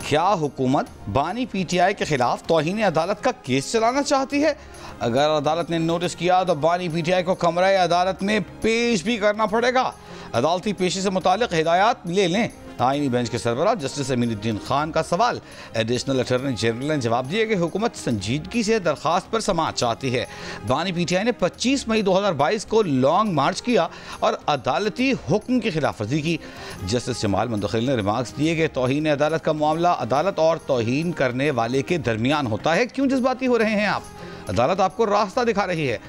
क्या हुकूमत बानी पीटीआई के खिलाफ तौहीन अदालत का केस चलाना चाहती है? अगर अदालत ने नोटिस किया तो बानी पीटीआई को कमरा अदालत में पेश भी करना पड़ेगा। अदालती पेशी से मुतालिक हिदायत ले लें। आईनी बेंच के सरबराह जस्टिस अमीनुद्दीन खान का सवाल। एडिशनल अटॉर्नी जनरल ने जवाब दिया कि हुकूमत संजीदगी से दरख्वास्त पर समाअत चाहती है। बानी पीटीआई ने 25 मई 2022 को लॉन्ग मार्च किया और अदालती हुक्म की खिलाफ वर्जी की। जस्टिस जमाल मंतखिल ने रिमार्क्स दिए कि तौहीन अदालत का मामला अदालत और तौहीन करने वाले के दरमियान होता है। क्यों जज्बाती हो रहे हैं आप? अदालत आपको रास्ता दिखा रही है।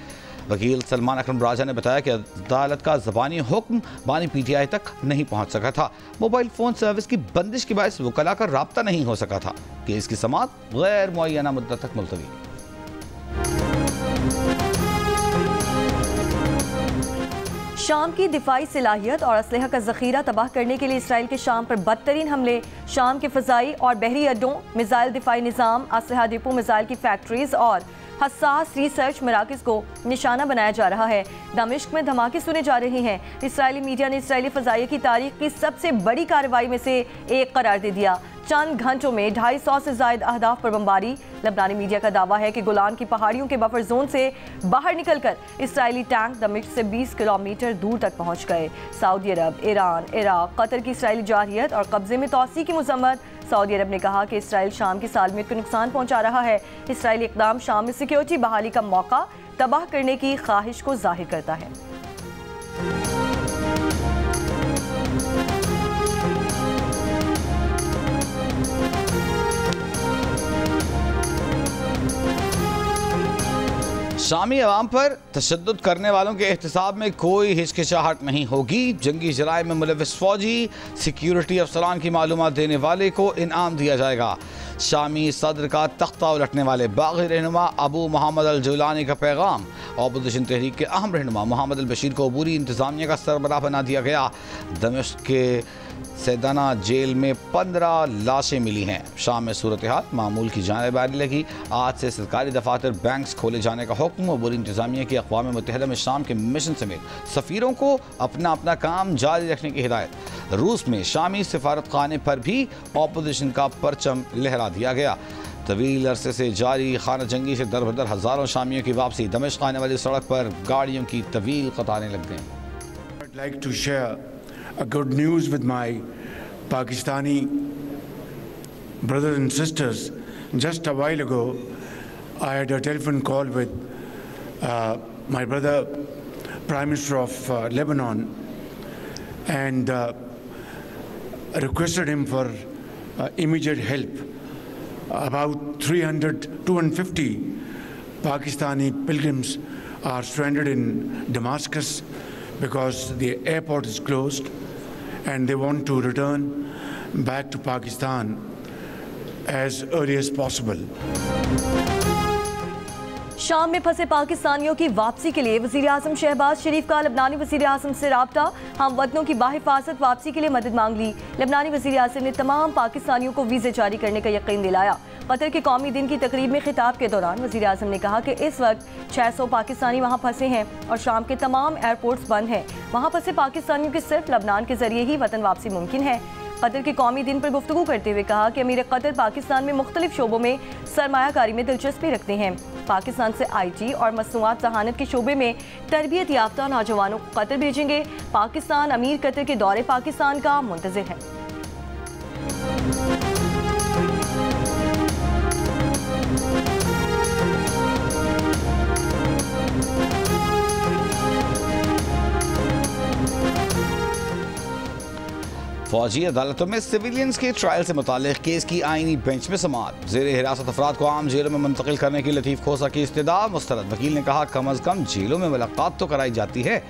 वकील सलमान अकरम राजा ने बताया कि अदालत का ज़बानी हुक्म बानी पीटीआई तक नहीं पहुंच सका था। मोबाइल फ़ोन सर्विस की बंदिश के बायस वकला का राब्ता नहीं हो सका था। केस की समाअत गैर मुअय्यना मुद्दत तक मुलतवी। शाम की दिफाई सलाहियत और असलहा का जखीरा तबाह करने के लिए इसराइल के शाम पर बदतरीन हमले, शाम के फ़ज़ाई और बहरी अड्डों, मिसाइल दिफाई निज़ाम, असलहा डिपो, मिसाइल की फैक्ट्रीज और हसास रिसर्च मराकज़ को निशाना बनाया जा रहा है। दमिश्क में धमाके सुने जा रहे हैं। इसराइली मीडिया ने इसराइली फ़ज़ाइया की तारीख की सबसे बड़ी कार्रवाई में से एक करार दे दिया। चंद घंटों में 250 से ज़ायद अहदाफ पर बमबारी। लबनानी मीडिया का दावा है कि गोलान की पहाड़ियों के बफर जोन से बाहर निकलकर इसराइली टैंक दमिश्क से 20 किलोमीटर दूर तक पहुंच गए। सऊदी अरब, ईरान, इराक, कतर की इसराइली जारहियत और कब्जे में तोसी की मजम्मत। सऊदी अरब ने कहा कि इसराइल शाम की सालमियत को नुकसान पहुंचा रहा है। इसराइली इक़दाम शाम में सिक्योरिटी बहाली का मौका तबाह करने की ख्वाहिश को जाहिर करता है। शामी अवाम पर तशद्दुद करने वालों के एहतसाब में कोई हिचकिचाहट नहीं होगी। जंगी जराए में मुलव्विस फौजी, सिक्योरिटी अफसरान की मालूमात देने वाले को इनाम दिया जाएगा। शामी सदर का तख्ता उलटने वाले बागी रहनुमा अबू मोहम्मद अल जुलानी का पैगाम। अपोजिशन तहरीक के अहम रहनुमा मोहम्मद अल बशीर को अबूरी इंतजामिया का सरबराह बना दिया गया। दमिश्क के सैदाना जेल में 15 लाशें मिली हैं। शाम में सूरत हाल मामूल की जानबदारी लगी। आज से सरकारी दफातर, बैंक्स खोले जाने का हुक्म। अबूरी इंतजामिया की अक़वाम मुत्तहिदा में शाम के मिशन समेत सफ़ीरों को अपना अपना काम जारी रखने की हिदायत। रूस में शामी सिफारत खाने पर भी अपोजिशन का परचम लहरा दिया गया। तवील अरसे से जारी खाना जंगी से दर बदर हज़ारों शामियों की वापसी। दमिश्क आने वाली सड़क पर गाड़ियों की तवील कतारें लग गईं। A good news with my Pakistani brothers and sisters. Just a while ago, I had a telephone call with my brother, Prime Minister of Lebanon, and requested him for immediate help. About 250 Pakistani pilgrims are stranded in Damascus because the airport is closed, and they want to return back to Pakistan as early as possible. शाम में फंसे पाकिस्तानियों की वापसी के लिए वज़ीर आज़म शहबाज शरीफ का लबनानी वज़ीर आज़म से राब्ता। हम वतनों की बाहिफाजत वापसी के लिए मदद मांग ली। लबनानी वज़ीर आज़म ने तमाम पाकिस्तानियों को वीज़े जारी करने का यकीन दिलाया। कतर के कौमी दिन की तकरीब में खिताब के दौरान वज़ीर आज़म ने कहा कि इस वक्त 600 पाकिस्तानी वहाँ फंसे हैं और शाम के तमाम एयरपोर्ट्स बंद हैं। वहाँ फंसे पाकिस्तानियों की सिर्फ लबनान के जरिए ही वतन वापसी मुमकिन है। कतर के कौमी दिन पर गुफ्तगू करते हुए कहा कि अमीर कतर पाकिस्तान में मुख्तलिफ शोबों में सरमायाकारी में दिलचस्पी रखते हैं। पाकिस्तान से IT और मसनूआत जहानत के शोबे में तरबियत याफ्ता नौजवानों को कतर भेजेंगे। पाकिस्तान अमीर कतर के दौरे पाकिस्तान का मुंतज़िर है। फौजी अदालतों में सिविलियंस के ट्रायल से मुताल्लिक़ केस की आईनी बेंच में समाअत। ज़ेर हिरासत अफराद को आम जेलों में मुंतकिल करने की लतीफ़ खोसा की इस्तदा मुस्तरद। वकील ने कहा कम अज़ कम जेलों में मुलाकात तो कराई जाती है।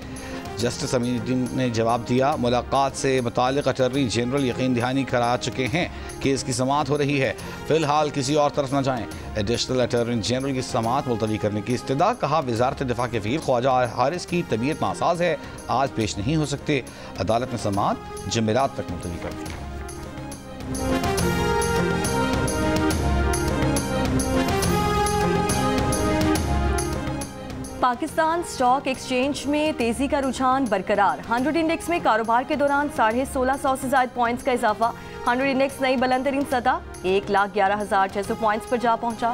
जस्टिस अमीनुद्दीन ने जवाब दिया, मुलाकात से मुताल्लिक़ अटॉर्नी जनरल यकीन दहानी करा चुके हैं। केस की समाअत हो रही है, फ़िलहाल किसी और तरफ न जाएँ। एडिशनल अटॉर्नी जनरल की समाअत मुलतवी करने की इस्तदा। कहा वज़ारत दिफा के वज़ीर ख्वाजा हारिस की तबीयत नासाज है, आज पेश नहीं हो सकते। अदालत ने समाअत जमेरात तक मुलतवी कर दी। पाकिस्तान स्टॉक एक्सचेंज में तेजी का रुझान बरकरार। 100 इंडेक्स में कारोबार के दौरान 1650 से ज़ायद पॉइंट्स का इजाफा। 100 इंडेक्स नई बुलंद तरीन सतह 1,11,600 पॉइंट्स पर जा पहुंचा।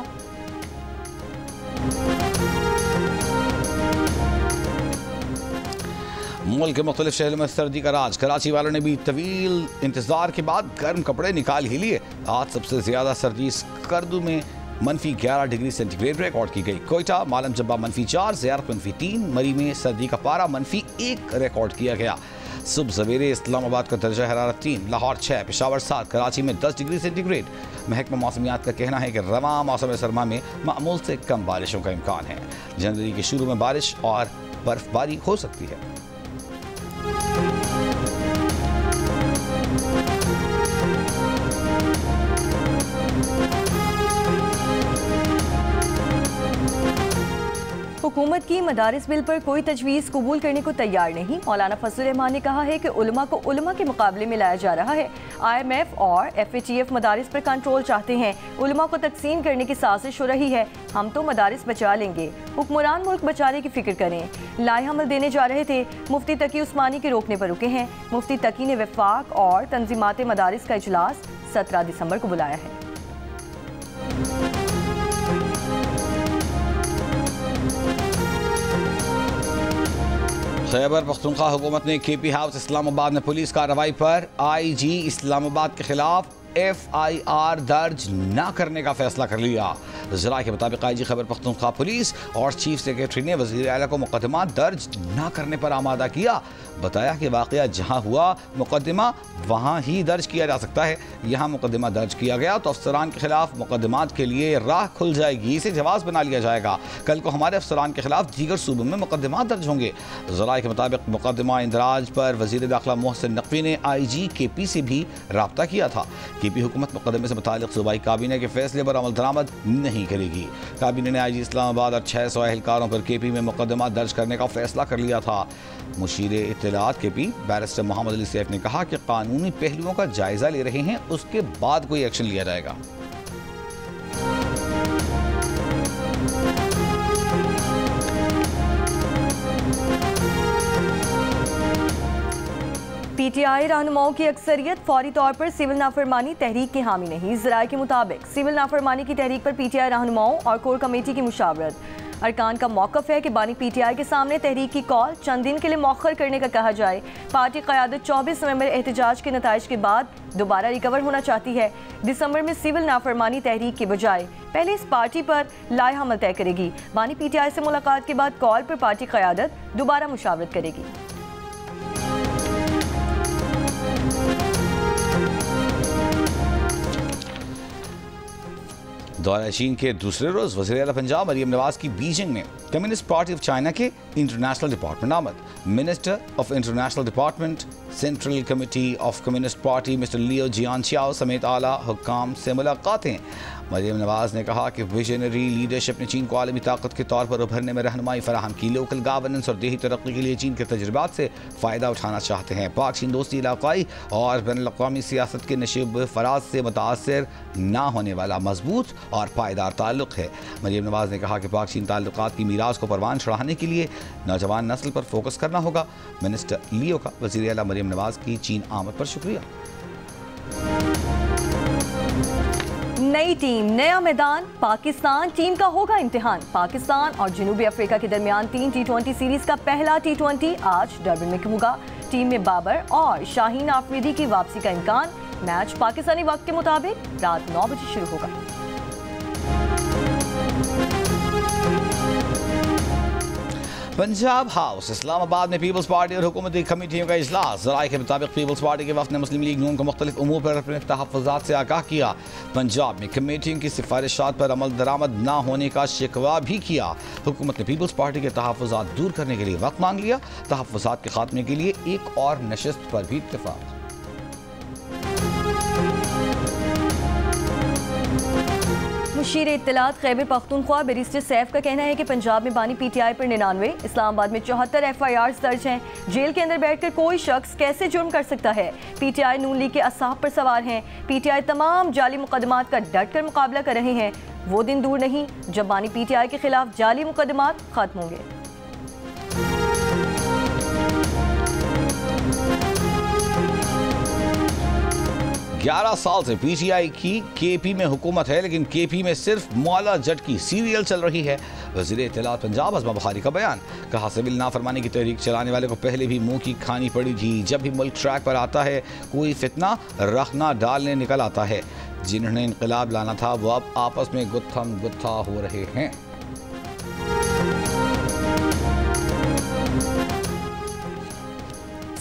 मुल्क के मुख्तलिफ शहरों में सर्दी का राज। कराची वालों ने भी तवील इंतजार के बाद गर्म कपड़े निकाल ही लिए। आज सबसे ज्यादा सर्दी स्कर्दू में -11 डिग्री सेंटीग्रेड रिकॉर्ड की गई। कोयटा मालम जब्बा -4, ज़ियारत -3, मरी में सर्दी का पारा -1 रिकॉर्ड किया गया। सुबह सवेरे इस्लामाबाद का दर्जा हरारत 3, लाहौर 6, पेशावर 7, कराची में 10 डिग्री सेंटीग्रेड। महकमा मौसमियात का कहना है कि रवां मौसम सरमा में मामूल से कम बारिशों का इम्कान है। जनवरी के शुरू में बारिश और बर्फबारी हो सकती है। हुकूमत की मदारिस बिल पर कोई तजवीज़ कबूल करने को तैयार नहीं। मौलाना फजलुर रहमान ने कहा है कि उलमा को उलमा के मुकाबले में लाया जा रहा है। IMF और FATF मदारिस पर कंट्रोल चाहते हैं। उलमा को तकसीम करने की साजिश हो रही है। हम तो मदारिस बचा लेंगे, हुक्मरान मुल्क बचाने की फिक्र करें। लाए हमल देने जा रहे थे, मुफ्ती तकी उस्मानी के रोकने पर रुके हैं। मुफ्ती तकी ने वफाक और तंजीमात मदारिस का इजलास 17 दिसंबर को बुलाया है। खैबर पख्तूनख्वा हुकूमत ने KP हाउस इस्लामाबाद में पुलिस कार्रवाई पर IG इस्लामाबाद के खिलाफ FIR दर्ज न करने का फैसला कर लिया। ज़रा के मुताबिक IG खैबर पख्तूनख्वा पुलिस और चीफ सेक्रेटरी ने वज़ीर आला को मुकदमा दर्ज न करने पर आमादा किया। बताया कि वाक़या जहाँ हुआ मुकदमा वहाँ ही दर्ज किया जा सकता है। यहाँ मुकदमा दर्ज किया गया तो अफसरान के खिलाफ मुकदमात के लिए राह खुल जाएगी, इसे जवाब बना लिया जाएगा। कल को हमारे अफसरान के खिलाफ दीगर सूबों में मुकदमा दर्ज होंगे। ज़रा के मुताबिक मुकदमा इंदराज पर वज़ीर दाखिला मोहसिन नकवी ने IG KP से भी रब्ता किया था। KP हुकूमत मुकदमे से मुताल्लिक़ सूबाई काबीना के फैसले पर अमल दरामद नहीं करेगी। काबीना ने IG इस्लामाबाद और 600 अहलकारों पर KP में मुकदमा दर्ज करने का फैसला कर लिया था। मुशीर इत्तलात KP बैरिस्टर मोहम्मद अली सैफ ने कहा कि कानूनी पहलुओं का जायजा ले रहे हैं, उसके बाद कोई एक्शन लिया जाएगा। PTI रहनुमाओं की अक्सरियत फौरी तौर पर सिविल नाफरमानी तहरीक की हामी नहीं। ज़राए के मुताबिक सिविल नाफरमानी की तहरीक पर PTI रहनुमाओं और कोर कमेटी की मुशावरत। अरकान का मौक़िफ़ है कि बानी PTI के सामने तहरीक की कॉल चंद दिन के लिए मौखर करने का कहा जाए। पार्टी क़यादत 24 नवंबर एहतजाज के नताइज के बाद दोबारा रिकवर होना चाहती है। दिसंबर में सिविल नाफरमानी तहरीक के बजाय पहले इस पार्टी पर लाए हमल तय करेगी। बानी PTI से मुलाकात के बाद कॉल पर पार्टी क़यादत दोबारा मुशावरत करेगी। दौरा चीन के दूसरे रोज वज़ीर आला पंजाब मरियम नवाज की बीजिंग में कम्युनिस्ट पार्टी ऑफ चाइना के इंटरनेशनल डिपार्टमेंट आमद। Minister of International Department Central Committee of Communist Party mister Liu Jianchao समेत आला हुक्काम से मुलाकातें। मरियम नवाज ने कहा कि विजनरी लीडरशिप ने चीन को आलमी ताकत के तौर पर उभरने में रहनुमाई फराहम की। लोकल गवर्नेंस और देही तरक्की के लिए चीन के तजुर्बात से फ़ायदा उठाना चाहते हैं। पाक चीन दोस्ती इलाक़ाई और बैनुल-अक़वामी सियासत के नशीब फराज से मुतासर ना होने वाला मजबूत और पायदार ताल्लुक़ है। मरियम नवाज ने कहा कि पाक चीन ताल्लुक़ात की मीरास को परवान चढ़ाने के लिए नौजवान नस्ल पर फोकस करना होगा। मिनिस्टर लियो का वज़ीर आला मरियम नवाज की चीन आमद पर शुक्रिया। नई टीम नया मैदान, पाकिस्तान टीम का होगा इम्तिहान। पाकिस्तान और जनूबी अफ्रीका के दरमियान 3 T20 सीरीज का पहला T20 आज डरबन में होगा। टीम में बाबर और शाहीन आफरीदी की वापसी का इम्कान। मैच पाकिस्तानी वक्त के मुताबिक रात 9 बजे शुरू होगा। पंजाब हाउस इस्लामाबाद में पीपल्स पार्टी और हुकूमती कमेटियों का इजलास। ज़राए के मुताबिक पीपल्स पार्टी के वफ़द ने मुस्लिम लीग नून को मुख्तलिफ उमूर पर अपने तहफ़्फ़ुज़ात से आगाह किया। पंजाब में कमेटियों की सिफारिशात पर अमल दरामद न होने का शिकवा भी किया। हुकूमत ने पीपल्स पार्टी के तहफ़्फ़ुज़ात दूर करने के लिए वक्त मांग लिया। तहफ़्फ़ुज़ात के खात्मे के लिए एक और नशिस्त पर भी इत्तेफ़ाक़। मुशीर इत्तलात खैबर पख्तूनख्वा बैरिस्टर सैफ का कहना है कि पंजाब में बानी PTI पर 99, इस्लामाबाद में 74 FIRs दर्ज हैं। जेल के अंदर बैठकर कोई शख्स कैसे जुर्म कर सकता है। PTI नून लीग के असाब पर सवार हैं। PTI तमाम जाली मुकदमात का डट कर मुकाबला कर रहे हैं। वो दिन दूर नहीं जब बानी PTI के खिलाफ जाली मुकदमात खत्म होंगे। 11 साल से PTI की KP में हुकूमत है, लेकिन KP में सिर्फ मौला जट की सीरियल चल रही है। वज़ीर इत्तलात पंजाब अज़मा बुखारी का बयान, कहा सिविल नाफरमानी की तहरीक चलाने वाले को पहले भी मुंह की खानी पड़ी थी। जब भी मुल्क ट्रैक पर आता है कोई फितना रखना डालने निकल आता है। जिन्होंने इनकलाब लाना था वो अब आपस में गुत्थम गुत्था हो रहे हैं।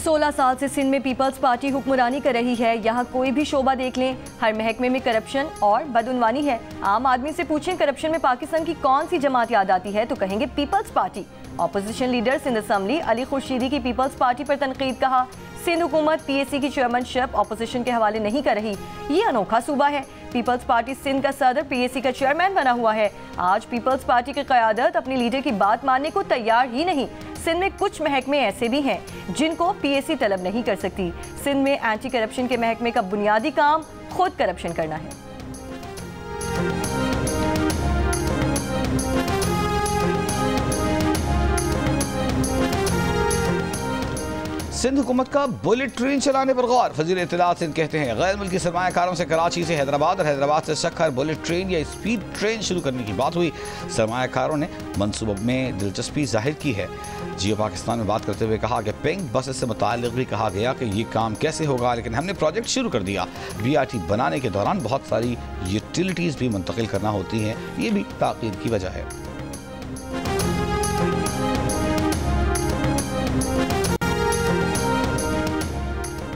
सोलह साल से सिंध में पीपल्स पार्टी हुक्मरानी कर रही है। यहाँ कोई भी शोबा देख लें, हर महकमे में करप्शन और बदउनवानी है। आम आदमी से पूछें करप्शन में पाकिस्तान की कौन सी जमात याद आती है तो कहेंगे peoples party. Opposition leader Sindh assembly Ali Khurshidi की पीपल्स पार्टी पर तनकीद, कहा सिंध हुकूमत PAC की चेयरमैनशिप ऑपोजिशन के हवाले नहीं कर रही, ये अनोखा सूबा है। पीपल्स पार्टी सिंध का सदर PAC का चेयरमैन बना हुआ है। आज पीपल्स पार्टी की क़यादत अपनी लीडर की बात मानने को तैयार ही नहीं। सिंध में कुछ महकमे ऐसे भी हैं जिनको PAC तलब नहीं कर सकती। सिंध में एंटी करप्शन के महकमे का बुनियादी काम खुद करप्शन करना है। सिंध हुकूमत का बुलेट ट्रेन चलाने पर गौर। वज़ीर इत्तलात सिंध कहते हैं गैर मुल्की सरमायाकारों से कराची से हैदराबाद और हैदराबाद से शक्कर बुलेट ट्रेन या स्पीड ट्रेन शुरू करने की बात हुई। सरमायाकारों ने मनसूबे में दिलचस्पी जाहिर की है। जियो पाकिस्तान में बात करते हुए कहा कि पिंक बसेस से मुताल्लिक़ भी कहा गया कि ये काम कैसे होगा, लेकिन हमने प्रोजेक्ट शुरू कर दिया। BRT बनाने के दौरान बहुत सारी यूटिलिटीज़ भी मुंतकिल करना होती हैं, ये भी ताक़ीद की वजह है।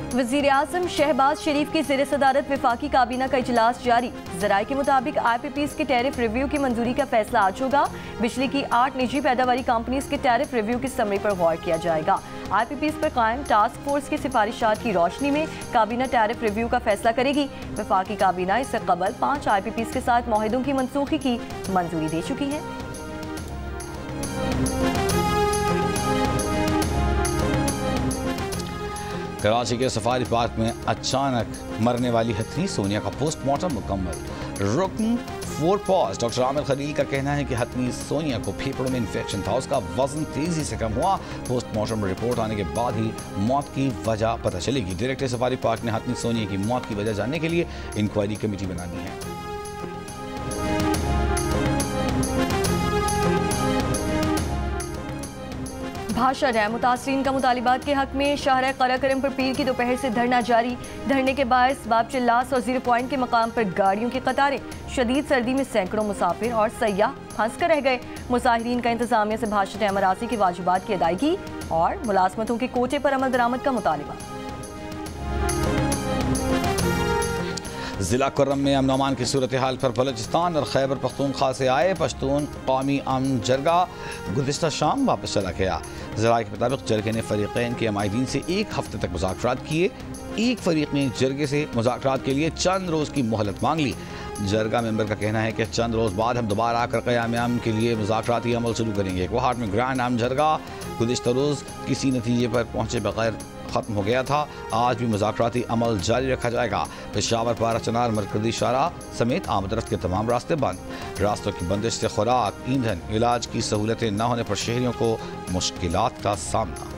वज़ीर आज़म शहबाज शरीफ की ज़ेर सदारत वफाकी काबीना का इजलास जारी। ज़राए के मुताबिक IPPs के टैरिफ रिव्यू की मंजूरी का फैसला आज होगा। बिजली की 8 निजी पैदावारी कंपनीज के टैरिफ रिव्यू की समरी पर गौर किया जाएगा। IPPs पर कायम टास्क फोर्स की सिफारिशात की रोशनी में काबीना टैरिफ रिव्यू का फैसला करेगी। वफाकी काबीना इससे कबल 5 IPPs के साथ मुआहिदों की मनसूखी की मंजूरी दे चुकी है। कराची के सफारी पार्क में अचानक मरने वाली हथनी सोनिया का पोस्टमार्टम मुकम्मल। रुकन 4 पॉज डॉक्टर आमिर खलील का कहना है कि हथनी सोनिया को फेफड़ों में इन्फेक्शन था, उसका वजन तेजी से कम हुआ। पोस्टमार्टम रिपोर्ट आने के बाद ही मौत की वजह पता चलेगी। डायरेक्टर सफारी पार्क ने हथनी सोनिया की मौत की वजह जानने के लिए इंक्वायरी कमेटी बना दी है। भाषा है मुतासरीन का मुतालिबात के हक में शाहरा कराकरम पर पीर की दोपहर से धरना जारी। धरने के बायस बाब चिल्लास और 0 पॉइंट के मकाम पर गाड़ियों की कतारें। शदीद सर्दी में सैकड़ों मुसाफिर और सयाह फंस कर रह गए। मुजाहिरीन का इंतजामिया से भाषा अमरासी के वाजिबात की अदायगी और मुलाजमतों के कोटे पर अमल दरामद का मुतालिबा। ज़िला कुर्रम में अमन अमान की सूरत हाल पर बलूचिस्तान और खैबर पख्तूनख्वा से आए पश्तून कौमी अमन जरगा गुज़िश्ता शाम वापस चला गया। ज़राए के मुताबिक जरगे ने फ़रीक़ैन के अमायदीन से 1 हफ्ते तक मुज़ाकरात किए। एक फ़रीक़ ने जरगे से मुज़ाकरात के लिए चंद रोज़ की मोहलत मांग ली। जरगा मेंबर का कहना है कि चंद रोज़ बाद हम दोबारा आकर क़याम अमन के लिए मुज़ाकराती अमल शुरू करेंगे। कोहाट में ग्रैंड अमन जरगा गुज़िश्ता रोज़ किसी नतीजे पर पहुँचे बगैर ख़त्म हो गया था। आज भी मुज़ाकराती अमल जारी रखा जाएगा। पेशावर पारा चनार मरकज़ी शारा समेत आमदरफ्त के तमाम रास्ते बंद। रास्तों की बंदिश से खुराक, ईंधन, इलाज की सहूलतें न होने पर शहरियों को मुश्किलात का सामना।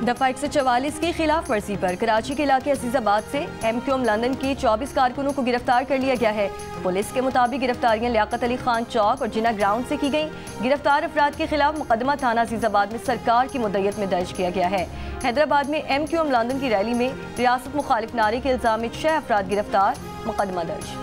दफा 144 की खिलाफ वर्जी पर कराची के इलाके अजीजाबाद से MQM लंदन के 24 कारकुनों को गिरफ्तार कर लिया गया है। पुलिस के मुताबिक गिरफ्तारियां लियाकत अली खान चौक और जिना ग्राउंड से की गई। गिरफ्तार अफराद के खिलाफ मुकदमा थाना अजीजाबाद में सरकार की मुद्दत में दर्ज किया गया है। हैदराबाद में MQM लंदन की रैली में रियासत मुखालिफ नारे के इल्जाम में 6 अफराद गिरफ्तार, मुकदमा दर्ज।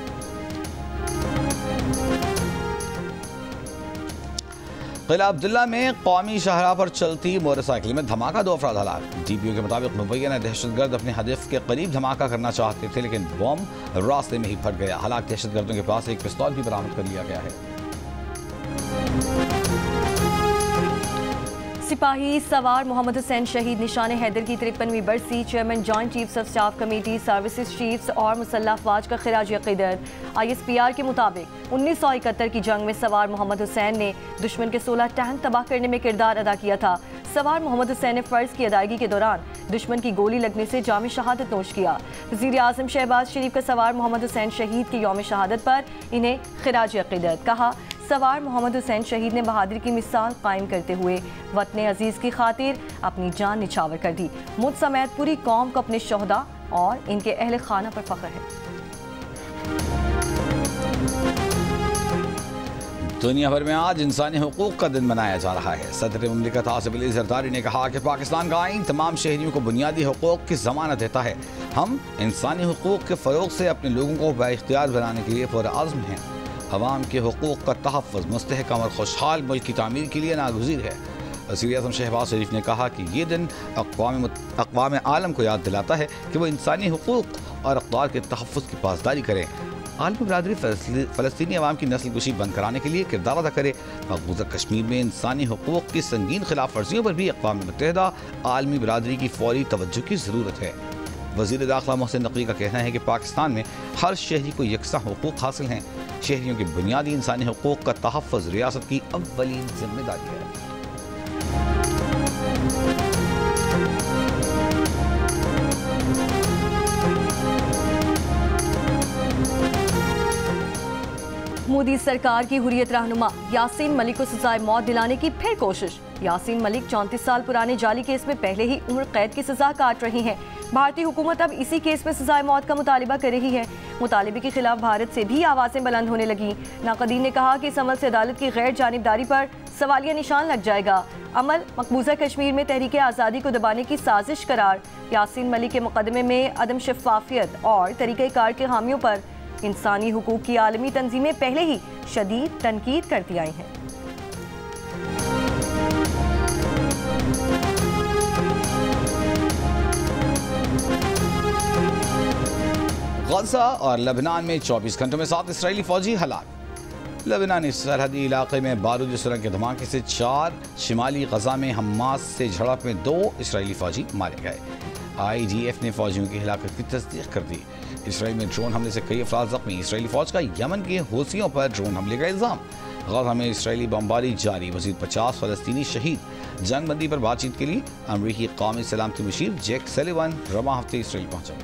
किला अब्दुल्ला में कौमी शाहराह पर चलती मोटरसाइकिल में धमाका, 2 अफराद हलाक। DPO के मुताबिक मुबैना दहशतगर्द अपने हदफ के करीब धमाका करना चाहते थे, लेकिन बम रास्ते में ही फट गया। हलाक दहशतगर्दों के पास एक पिस्तौल भी बरामद कर लिया गया है। सिपाही सवार मोहम्मद हुसैन शहीद निशान हैदर की 53वीं बरसी। Chairman joint chiefs of staff committee services chiefs और मुसल्लह अफवाज का खिराज अक़ीदत। ISPR के मुताबिक 1971 की जंग में सवार मोहम्मद हुसैन ने दुश्मन के 16 टैंक तबाह करने में किरदार अदा किया था। सवार मोहम्मद हुसैन ने फ़र्ज की अदायगी के दौरान दुश्मन की गोली लगने से जाम शहादत नोश किया। वज़ीर आज़म शहबाज शरीफ का सवार मोहम्मद हुसैन शहीद के यौम शहादत पर इन्हें खिराज अक़ीदत। कहा सवार मोहम्मद हुसैन शहीद ने बहादुरी की मिसाल कायम करते हुए वतन अजीज की खातिर अपनी जान निछावर कर दी। मुझ समेत पूरी कौम को अपने शोहदा और इनके अहले खाना पर फख्र है। दुनिया भर में आज इंसानी हुकूक का दिन मनाया जा रहा है। सदर मुमलिकत आसिफ अली जरदारी ने कहा कि पाकिस्तान का आइन तमाम शहरियों को बुनियादी हुकूक की जमानत देता है। हम इंसानी हुकूक के फ़रोग से अपने लोगों को बाइख्तियार बनाने के लिए पुरअज़्म हैं। अवाम के हुकूक का तहफ़्फ़ुज़ मुस्तहकम और खुशहाल मुल्क की तामीर के लिए नागुज़ीर है। वज़ीर-ए-आज़म शहबाज शरीफ ने कहा कि ये दिन अक़वाम आलम को याद दिलाता है कि वो इंसानी हुकूक और अक़दार के तहफ़्फ़ुज़ की पासदारी करें। आलमी बरादरी फ़लस्तीनी अवाम की नस्ल कुशी बंद कराने के लिए किरदार अदा करे। मकबूजा कश्मीर में इंसानी हुकूक की संगीन खिलाफ वर्जियों पर भी अक़वाम मुत्तहिदा आलमी बरादरी की फौरी तवज्जो की ज़रूरत है। वज़ीर दाखिला मोहसिन नकवी का कहना है कि पाकिस्तान में हर शहरी को यकसा हुकूक हासिल हैं। शहरियों के बुनियादी इंसानी हुकूक का तहफ़्फ़ुज़ रियासत की अव्वलीन जिम्मेदारी है। मोदी सरकार की हुर्रियत रहनुमा यासीन मलिक को सजाए मौत दिलाने की फिर कोशिश। यासीन मलिक 34 साल पुराने जाली केस में पहले ही उम्र कैद की सजा काट रही हैं। भारतीय हुकूमत अब इसी केस में सजाए मौत का मुतालिबा कर रही है। मुतालिबे के खिलाफ भारत से भी आवाज़ें बुलंद होने लगी। नाक़दीन ने कहा कि इस अमल से अदालत की गैर जानिबदारी पर सवालिया निशान लग जाएगा। अमल मकबूजा कश्मीर में तहरीक आज़ादी को दबाने की साजिश करार। यासीन मलिक के मुकदमे में अदम शफ़ाफियत और तरीक़ेकार के हामियों पर इंसानी हुकूक की आलमी तंजीमें पहले ही शदीद तनकीद करती आई हैं। गज़ा और लबनान में 24 घंटों में 7 इसराइली फौजी हलाक। लबनानी सरहदी इलाके में बारूदी सुरंग के धमाके से 4, शिमाली गज़ा में हमास से झड़प में 2 इसराइली फौजी मारे गए। IDF ने फौजियों की हिलाकत की तस्दीक कर दी। इसराइल में ड्रोन हमले से कई अफराद ज़ख्मी। इसराइली फौज का यमन के हौसियों पर ड्रोन हमले का इल्ज़ाम। गज़ा में इसराइली बमबारी जारी, मज़ीद 50 फ़लस्तीनी शहीद। जंग बंदी पर बातचीत के लिए अमरीकी कौमी सलामती मुशीर जैक सलिवन रवा हफ्ते इसराइल पहुँचा।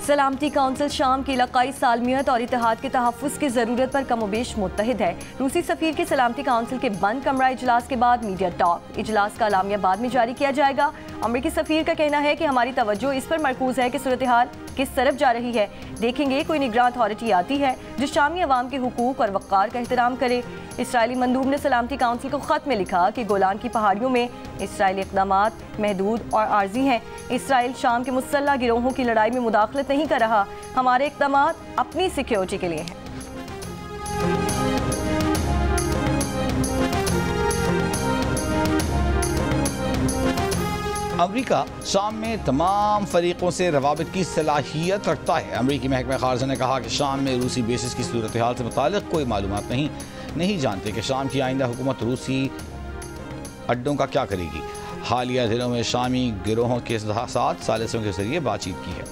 सलामती काउंसिल शाम की इलाकाई सालमियत और इत्तेहाद के तहफ़्फ़ुज़ की ज़रूरत पर कमोबेश मुत्तहिद है। रूसी सफ़ीर के सलामती काउंसिल के बंद कमरा इजलास के बाद मीडिया टॉक। इजलास का अलामिया बाद में जारी किया जाएगा। अमरीकी सफ़ीर का कहना है कि हमारी तवज्जो इस पर मरकूज़ है कि सूरत हाल किस तरफ जा रही है। देखेंगे कोई निगरान अथॉरिटी आती है जो शामी अवाम के हुकूक और वक़ार का एहतराम करे। इसराइली मंदूब ने सलामती काउंसिल को ख़त में लिखा कि गोलान की पहाड़ियों में इसराइली इक़दामात महदूद और आर्जी हैं। इसराइल शाम के मुसल्लह गिरोहों की लड़ाई में मुदाखलत नहीं कर रहा। हमारे इक़दामात अपनी सिक्योरिटी के लिए हैं। अमरीका शाम में तमाम फरीकों से रवाबित की सलाहियत रखता है। अमरीकी महकमा खारजा ने कहा कि शाम में रूसी बेसिस की सूरत हाल से मुतालिक कोई मालूमात नहीं जानते कि शाम की आइंदा हुकूमत रूसी अड्डों का क्या करेगी। हालिया दिनों में शामी गिरोहों के साथ सालिसों के जरिए बातचीत की है।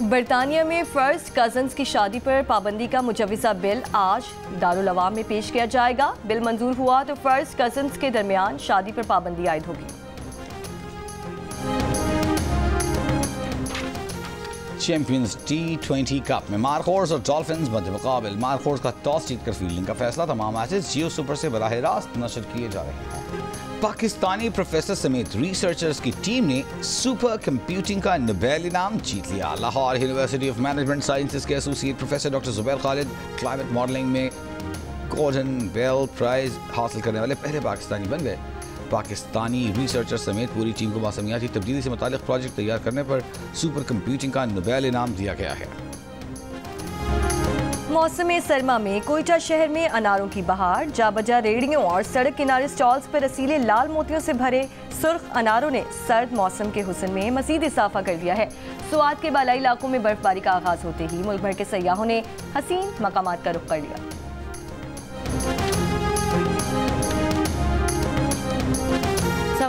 बरतानिया में फर्स्ट कजन्स की शादी पर पाबंदी का मुजवज़ा बिल आज दारुल अवाम में पेश किया जाएगा। बिल मंजूर हुआ तो फर्स्ट कजन्स के दरमियान शादी पर पाबंदी आयद होगी। चैंपियंस T20 कप में मार्कोर्स और डॉल्फिन्स मध्य मुकाबल। मार्कोर्स का टॉस जीतकर फील्डिंग का फैसला। तमाम मैचेस जियो सुपर से बराह रास्त नशर किए जा रहे हैं। पाकिस्तानी प्रोफेसर समेत रिसर्चर्स की टीम ने सुपर कंप्यूटिंग का नोबेल इनाम जीत लिया। Lahore University of Management Sciences के associate professor doctor Zubair Khalid climate modelling में गोल्डन बेल प्राइज हासिल करने वाले पहले पाकिस्तानी बन गए। पाकिस्तानी रिसर्चर समेत पूरी टीम को मौसमियाती तब्दीली से मुताल्लिक प्रोजेक्ट तैयार करने पर सुपर कंप्यूटिंग का नोबेल इनाम दिया गया है। मौसम सरमा में कोयटा शहर में अनारों की बहार। जाबजा रेड़ियों और सड़क किनारे स्टॉल्स पर रसीले लाल मोतियों से भरे सुर्ख अनारों ने सर्द मौसम के हुस्न में मजीद इजाफा कर दिया है। सुआत के बालाई इलाकों में बर्फबारी का आगाज होते ही मुल्क भर के सयाहों ने हसीन मकामात का रुख कर लिया।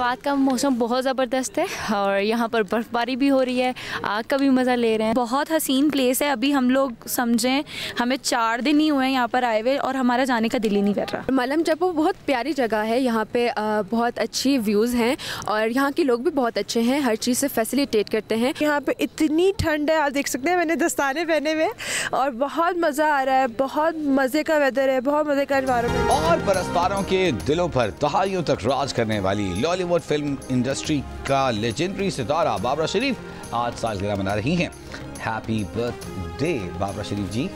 रात का मौसम बहुत ज़बरदस्त है और यहाँ पर बर्फ़बारी भी हो रही है, आग का भी मज़ा ले रहे हैं। बहुत हसीन प्लेस है। अभी हम लोग समझें हमें 4 दिन ही हुए हैं यहाँ पर आए हुए और हमारा जाने का दिल ही नहीं कर रहा। मलम जब्बो बहुत प्यारी जगह है, यहाँ पे बहुत अच्छी व्यूज़ हैं और यहाँ के लोग भी बहुत अच्छे हैं, हर चीज़ से फैसिलिटेट करते हैं। यहाँ पे इतनी ठंड है, आप देख सकते हैं मैंने दस्ताने पहने हुए और बहुत मज़ा आ रहा है, बहुत मज़े का वेदर है, बहुत मज़े का एनवायरनमेंट। और बरसपारों के दिलों पर दहाइयों तक राज करने वाली लॉलीवुड फिल्म इंडस्ट्री का लेजेंडरी सितारा बाबरा शरीफ आज सालगिरह मना रही हैं। हैप्पी बर्थडे बाबरा शरीफ जी।